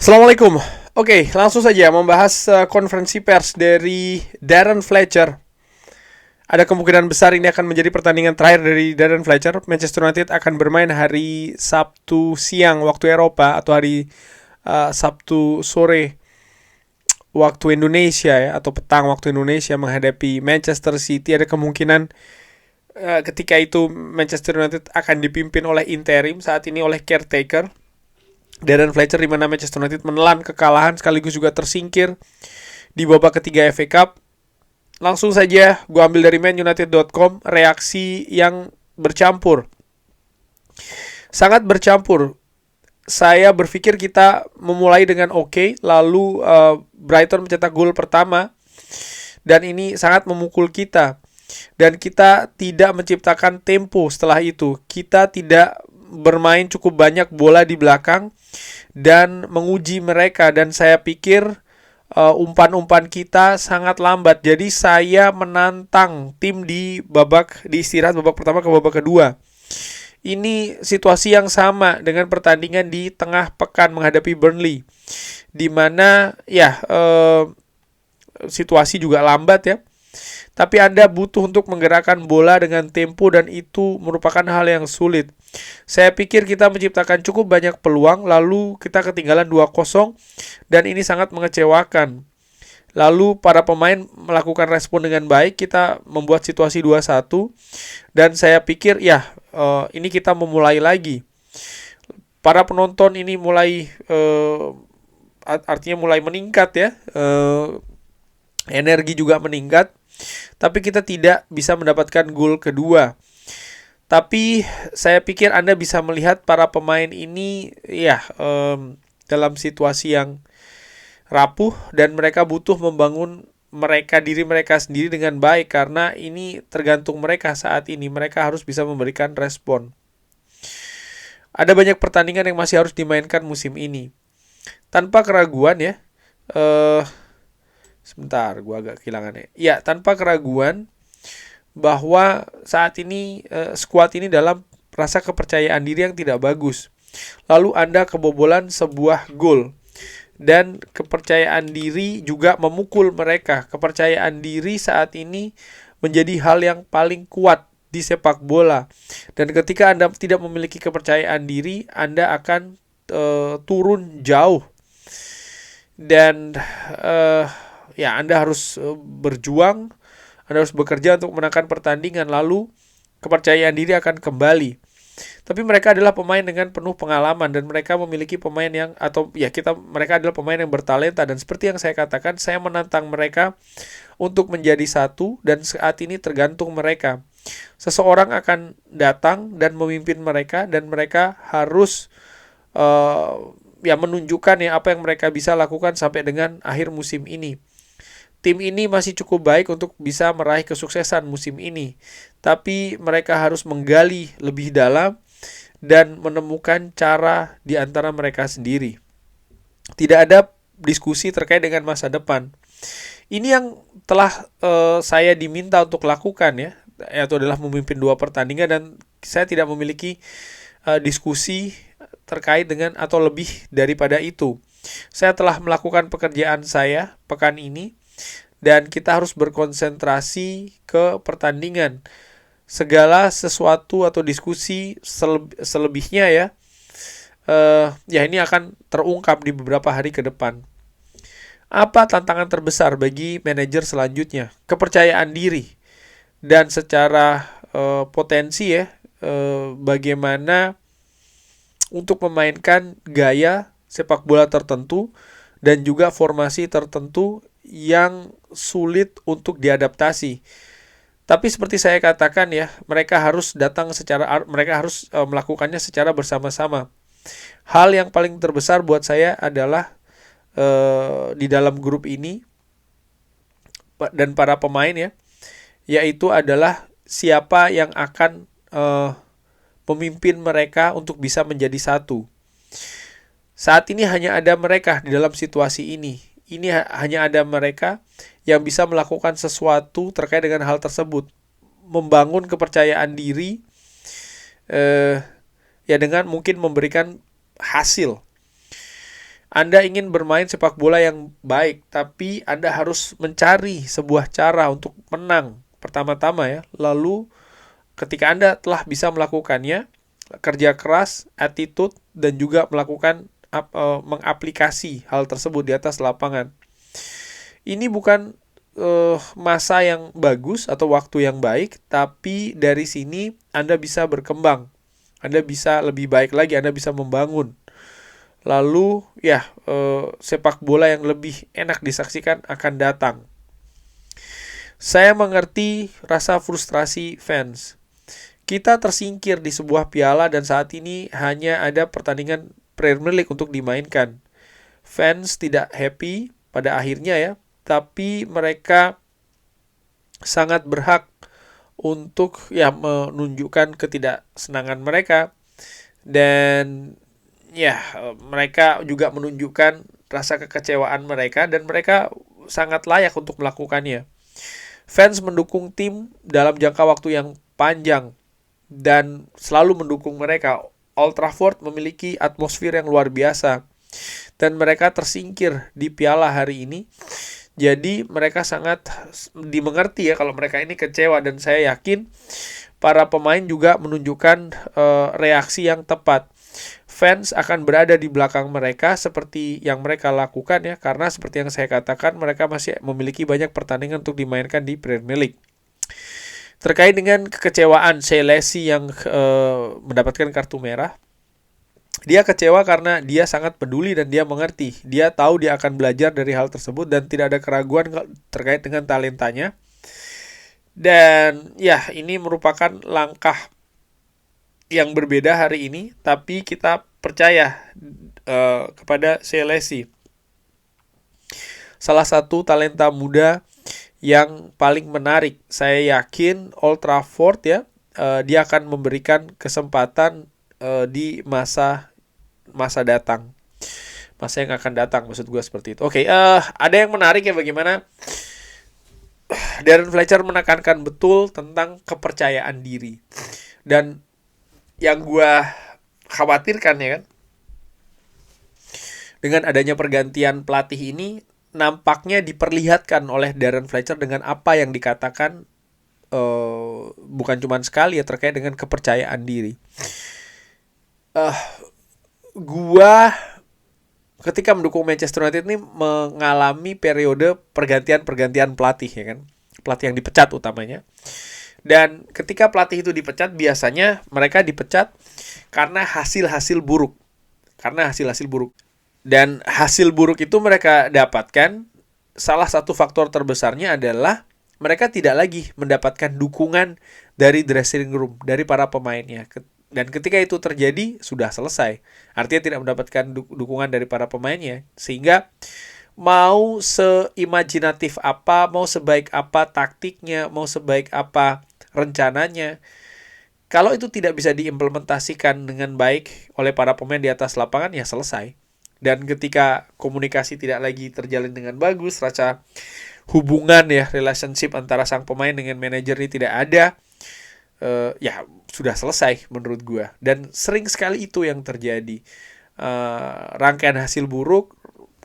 Assalamualaikum. Oke, langsung saja membahas konferensi pers dari Darren Fletcher. Ada kemungkinan besar ini akan menjadi pertandingan terakhir dari Darren Fletcher. Manchester United akan bermain hari Sabtu siang waktu Eropa atau hari Sabtu sore waktu Indonesia ya, atau petang waktu Indonesia menghadapi Manchester City. Ada kemungkinan ketika itu Manchester United akan dipimpin oleh interim, saat ini oleh caretaker Darren Fletcher, di mana Manchester United menelan kekalahan sekaligus juga tersingkir di babak ketiga FA Cup. Langsung saja gue ambil dari manunited.com, reaksi yang bercampur. Sangat bercampur. Saya berpikir kita memulai dengan oke, lalu Brighton mencetak gol pertama dan ini sangat memukul kita. Dan kita tidak menciptakan tempo setelah itu. Kita tidak bermain cukup banyak bola di belakang dan menguji mereka, dan saya pikir umpan-umpan kita sangat lambat. Jadi saya menantang tim di istirahat babak pertama ke babak kedua. Ini situasi yang sama dengan pertandingan di tengah pekan menghadapi Burnley, di mana situasi juga lambat ya. Tapi Anda butuh untuk menggerakkan bola dengan tempo, dan itu merupakan hal yang sulit. Saya pikir kita menciptakan cukup banyak peluang, lalu kita ketinggalan 2-0, dan ini sangat mengecewakan. Lalu para pemain melakukan respon dengan baik, kita membuat situasi 2-1, dan saya pikir ini kita memulai lagi. Para penonton ini artinya mulai meningkat ya, energi juga meningkat. Tapi kita tidak bisa mendapatkan gol kedua. Tapi saya pikir Anda bisa melihat para pemain ini dalam situasi yang rapuh, dan mereka butuh membangun diri mereka sendiri dengan baik, karena ini tergantung mereka saat ini. Mereka harus bisa memberikan respon. Ada banyak pertandingan yang masih harus dimainkan musim ini. Tanpa keraguan ya. Sebentar, gue agak kehilangannya. Ya, tanpa keraguan bahwa saat ini skuad ini dalam rasa kepercayaan diri yang tidak bagus. Lalu Anda kebobolan sebuah gol, dan kepercayaan diri juga memukul mereka. Kepercayaan diri saat ini menjadi hal yang paling kuat di sepak bola. Dan ketika Anda tidak memiliki kepercayaan diri, Anda akan turun jauh. Dan Anda harus berjuang, Anda harus bekerja untuk menangkan pertandingan, lalu kepercayaan diri akan kembali. Tapi mereka adalah pemain dengan penuh pengalaman, dan mereka memiliki pemain mereka adalah pemain yang bertalenta, dan seperti yang saya katakan, saya menantang mereka untuk menjadi satu, dan saat ini tergantung mereka. Seseorang akan datang dan memimpin mereka, dan mereka harus menunjukkan apa yang mereka bisa lakukan sampai dengan akhir musim ini. Tim ini masih cukup baik untuk bisa meraih kesuksesan musim ini, tapi mereka harus menggali lebih dalam dan menemukan cara di antara mereka sendiri. Tidak ada diskusi terkait dengan masa depan. Ini yang telah saya diminta untuk lakukan yaitu adalah memimpin 2 pertandingan, dan saya tidak memiliki diskusi terkait dengan atau lebih daripada itu. Saya telah melakukan pekerjaan saya pekan ini, dan kita harus berkonsentrasi ke pertandingan. Segala sesuatu atau diskusi selebihnya ini akan terungkap di beberapa hari ke depan. Apa tantangan terbesar bagi manajer selanjutnya? Kepercayaan diri, dan secara potensi bagaimana untuk memainkan gaya sepak bola tertentu dan juga formasi tertentu yang sulit untuk diadaptasi. Tapi seperti saya katakan mereka harus melakukannya secara bersama-sama. Hal yang paling terbesar buat saya adalah di dalam grup ini dan para pemain yaitu adalah siapa yang akan memimpin mereka untuk bisa menjadi satu. Saat ini hanya ada mereka di dalam situasi ini. Hanya ada mereka yang bisa melakukan sesuatu terkait dengan hal tersebut. Membangun kepercayaan diri dengan mungkin memberikan hasil. Anda ingin bermain sepak bola yang baik, tapi Anda harus mencari sebuah cara untuk menang pertama-tama ya. Lalu ketika Anda telah bisa melakukannya, kerja keras, attitude, dan juga melakukan mengaplikasi hal tersebut di atas lapangan. Ini bukan masa yang bagus atau waktu yang baik, tapi dari sini Anda bisa berkembang. Anda bisa lebih baik lagi, Anda bisa membangun. Lalu ya sepak bola yang lebih enak disaksikan akan datang. Saya mengerti rasa frustrasi fans. Kita tersingkir di sebuah piala dan saat ini hanya ada pertandingan Premier League untuk dimainkan. Fans tidak happy pada akhirnya ya, tapi mereka sangat berhak untuk ya menunjukkan ketidaksenangan mereka, dan ya mereka juga menunjukkan rasa kekecewaan mereka dan mereka sangat layak untuk melakukannya. Fans mendukung tim dalam jangka waktu yang panjang dan selalu mendukung mereka. Old Trafford memiliki atmosfer yang luar biasa dan mereka tersingkir di piala hari ini. Jadi mereka sangat dimengerti ya kalau mereka ini kecewa, dan saya yakin para pemain juga menunjukkan reaksi yang tepat. Fans akan berada di belakang mereka seperti yang mereka lakukan ya, karena seperti yang saya katakan mereka masih memiliki banyak pertandingan untuk dimainkan di Premier League. Terkait dengan kekecewaan Chelsea yang mendapatkan kartu merah, dia kecewa karena dia sangat peduli dan dia mengerti. Dia tahu dia akan belajar dari hal tersebut dan tidak ada keraguan terkait dengan talentanya. Dan ya, ini merupakan langkah yang berbeda hari ini, tapi kita percaya kepada Chelsea. Salah satu talenta muda yang paling menarik. Saya yakin Old Trafford ya, dia akan memberikan kesempatan di masa datang. Masa yang akan datang, maksud gue seperti itu. Oke, ada yang menarik ya bagaimana Darren Fletcher menekankan betul tentang kepercayaan diri. Dan yang gue khawatirkan ya kan, dengan adanya pergantian pelatih ini, nampaknya diperlihatkan oleh Darren Fletcher dengan apa yang dikatakan bukan cuma sekali ya terkait dengan kepercayaan diri. Gua ketika mendukung Manchester United ini mengalami periode pergantian pelatih ya kan, pelatih yang dipecat utamanya. Dan ketika pelatih itu dipecat, biasanya mereka dipecat karena hasil-hasil buruk. Dan hasil buruk itu mereka dapatkan, salah satu faktor terbesarnya adalah mereka tidak lagi mendapatkan dukungan dari dressing room, dari para pemainnya. Dan ketika itu terjadi, sudah selesai. Artinya tidak mendapatkan dukungan dari para pemainnya. Sehingga mau seimajinatif apa, mau sebaik apa taktiknya, mau sebaik apa rencananya, kalau itu tidak bisa diimplementasikan dengan baik oleh para pemain di atas lapangan, ya selesai. Dan ketika komunikasi tidak lagi terjalin dengan bagus, rasa hubungan ya, relationship antara sang pemain dengan manajer ini tidak ada, ya sudah selesai menurut gue. Dan sering sekali itu yang terjadi. Rangkaian hasil buruk,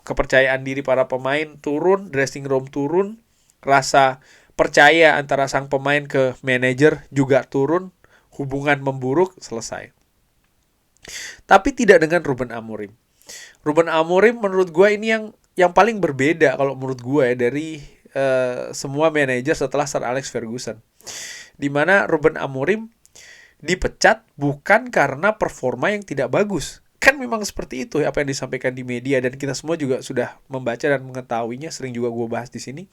kepercayaan diri para pemain turun, dressing room turun, rasa percaya antara sang pemain ke manajer juga turun, hubungan memburuk, selesai. Tapi tidak dengan Ruben Amorim. Ruben Amorim menurut gue ini yang paling berbeda kalau menurut gue ya, dari semua manajer setelah Sir Alex Ferguson. Dimana Ruben Amorim dipecat bukan karena performa yang tidak bagus. Kan memang seperti itu ya, apa yang disampaikan di media, dan kita semua juga sudah membaca dan mengetahuinya, sering juga gue bahas di sini.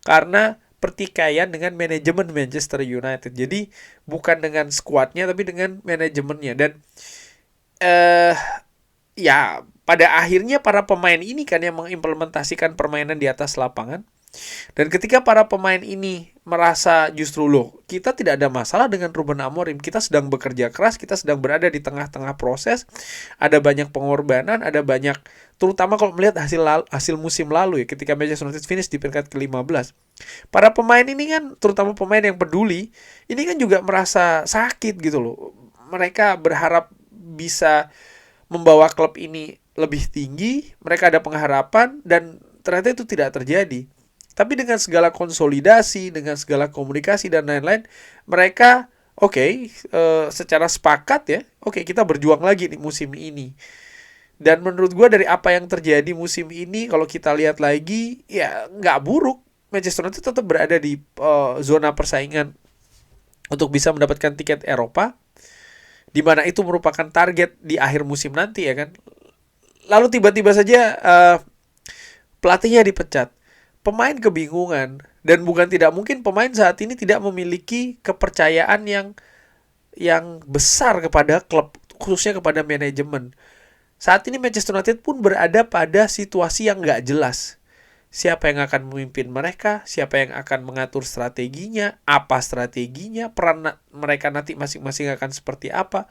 Karena pertikaian dengan manajemen Manchester United. Jadi bukan dengan skuadnya tapi dengan manajemennya. Dan ya pada akhirnya para pemain ini kan yang mengimplementasikan permainan di atas lapangan. Dan ketika para pemain ini merasa justru loh, kita tidak ada masalah dengan Ruben Amorim, kita sedang bekerja keras, kita sedang berada di tengah-tengah proses, ada banyak pengorbanan, ada banyak, terutama kalau melihat hasil musim lalu ya, ketika Manchester United finish di peringkat ke-15. Para pemain ini kan, terutama pemain yang peduli, ini kan juga merasa sakit gitu loh. Mereka berharap bisa membawa klub ini lebih tinggi, mereka ada pengharapan, dan ternyata itu tidak terjadi. Tapi dengan segala konsolidasi, dengan segala komunikasi dan lain-lain, mereka secara sepakat ya, kita berjuang lagi nih musim ini. Dan menurut gue dari apa yang terjadi musim ini, kalau kita lihat lagi, ya nggak buruk. Manchester United tetap berada di zona persaingan untuk bisa mendapatkan tiket Eropa, di mana itu merupakan target di akhir musim nanti ya kan. Lalu tiba-tiba saja pelatihnya dipecat. Pemain kebingungan, dan bukan tidak mungkin pemain saat ini tidak memiliki kepercayaan yang besar kepada klub, khususnya kepada manajemen. Saat ini Manchester United pun berada pada situasi yang nggak jelas. Siapa yang akan memimpin mereka, siapa yang akan mengatur strateginya, apa strateginya, peran mereka nanti masing-masing akan seperti apa.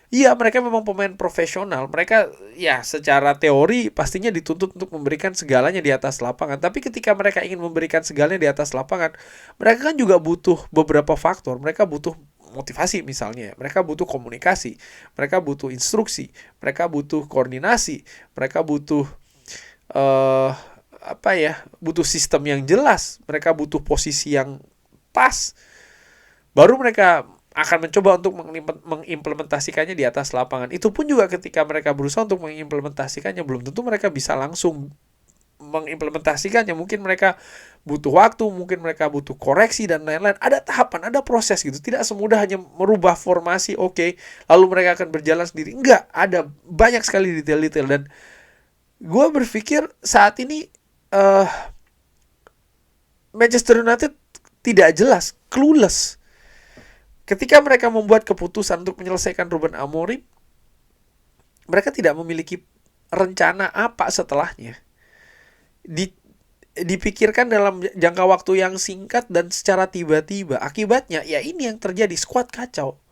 Iya, mereka memang pemain profesional. Mereka ya secara teori pastinya dituntut untuk memberikan segalanya di atas lapangan. Tapi ketika mereka ingin memberikan segalanya di atas lapangan, mereka kan juga butuh beberapa faktor. Mereka butuh motivasi misalnya, mereka butuh komunikasi, mereka butuh instruksi, mereka butuh koordinasi, mereka butuh butuh sistem yang jelas, mereka butuh posisi yang pas. Baru mereka akan mencoba untuk mengimplementasikannya di atas lapangan. Itu pun juga ketika mereka berusaha untuk mengimplementasikannya, belum tentu mereka bisa langsung mengimplementasikannya. Mungkin mereka butuh waktu, mungkin mereka butuh koreksi dan lain-lain. Ada tahapan, ada proses gitu. Tidak semudah hanya merubah formasi, lalu mereka akan berjalan sendiri. Enggak, ada banyak sekali detail-detail. Dan gue berpikir saat ini Manchester United tidak jelas, clueless. Ketika mereka membuat keputusan untuk menyelesaikan Ruben Amorim, mereka tidak memiliki rencana apa setelahnya. Dipikirkan dalam jangka waktu yang singkat dan secara tiba-tiba. Akibatnya, ya ini yang terjadi, skuad kacau.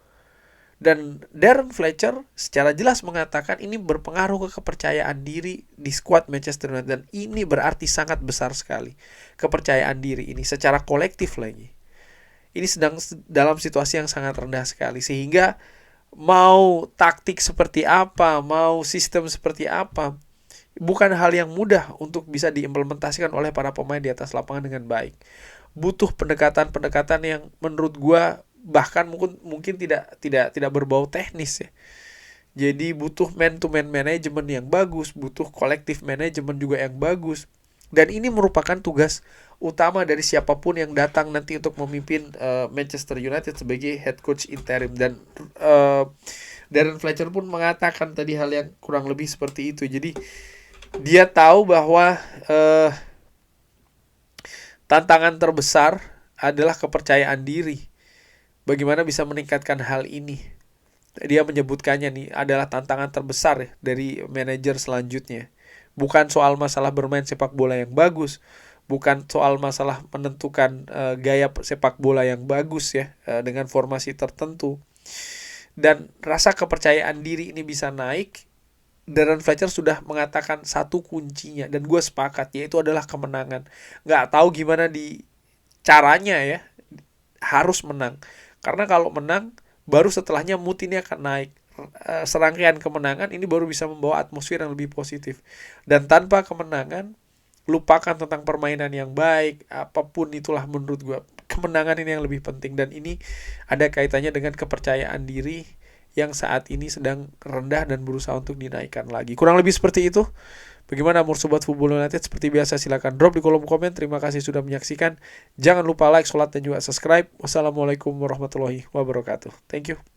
Dan Darren Fletcher secara jelas mengatakan ini berpengaruh ke kepercayaan diri di skuad Manchester United. Dan ini berarti sangat besar sekali. Kepercayaan diri ini secara kolektif lagi. Ini sedang dalam situasi yang sangat rendah sekali. Sehingga mau taktik seperti apa, mau sistem seperti apa, bukan hal yang mudah untuk bisa diimplementasikan oleh para pemain di atas lapangan dengan baik. Butuh pendekatan-pendekatan yang menurut gua bahkan mungkin tidak berbau teknis ya. Jadi butuh man-to-man management yang bagus, butuh collective management juga yang bagus. Dan ini merupakan tugas utama dari siapapun yang datang nanti untuk memimpin Manchester United sebagai head coach interim. Dan Darren Fletcher pun mengatakan tadi hal yang kurang lebih seperti itu. Jadi dia tahu bahwa tantangan terbesar adalah kepercayaan diri. Bagaimana bisa meningkatkan hal ini? Dia menyebutkannya nih adalah tantangan terbesar dari manajer selanjutnya. Bukan soal masalah bermain sepak bola yang bagus, bukan soal masalah menentukan gaya sepak bola yang bagus ya, dengan formasi tertentu. Dan rasa kepercayaan diri ini bisa naik. Darren Fletcher sudah mengatakan satu kuncinya, dan gue sepakat, yaitu adalah kemenangan. Gak tahu gimana di caranya ya, harus menang. Karena kalau menang, baru setelahnya mood ini akan naik. Serangkaian kemenangan ini baru bisa membawa atmosfer yang lebih positif. Dan tanpa kemenangan, lupakan tentang permainan yang baik, apapun itulah menurut gue. Kemenangan ini yang lebih penting, dan ini ada kaitannya dengan kepercayaan diri yang saat ini sedang rendah dan berusaha untuk dinaikkan lagi. Kurang lebih seperti itu. Bagaimana menurut Sobat Football United? Seperti biasa silakan drop di kolom komen. Terima kasih sudah menyaksikan. Jangan lupa like, sholat, dan juga subscribe. Wassalamualaikum warahmatullahi wabarakatuh. Thank you.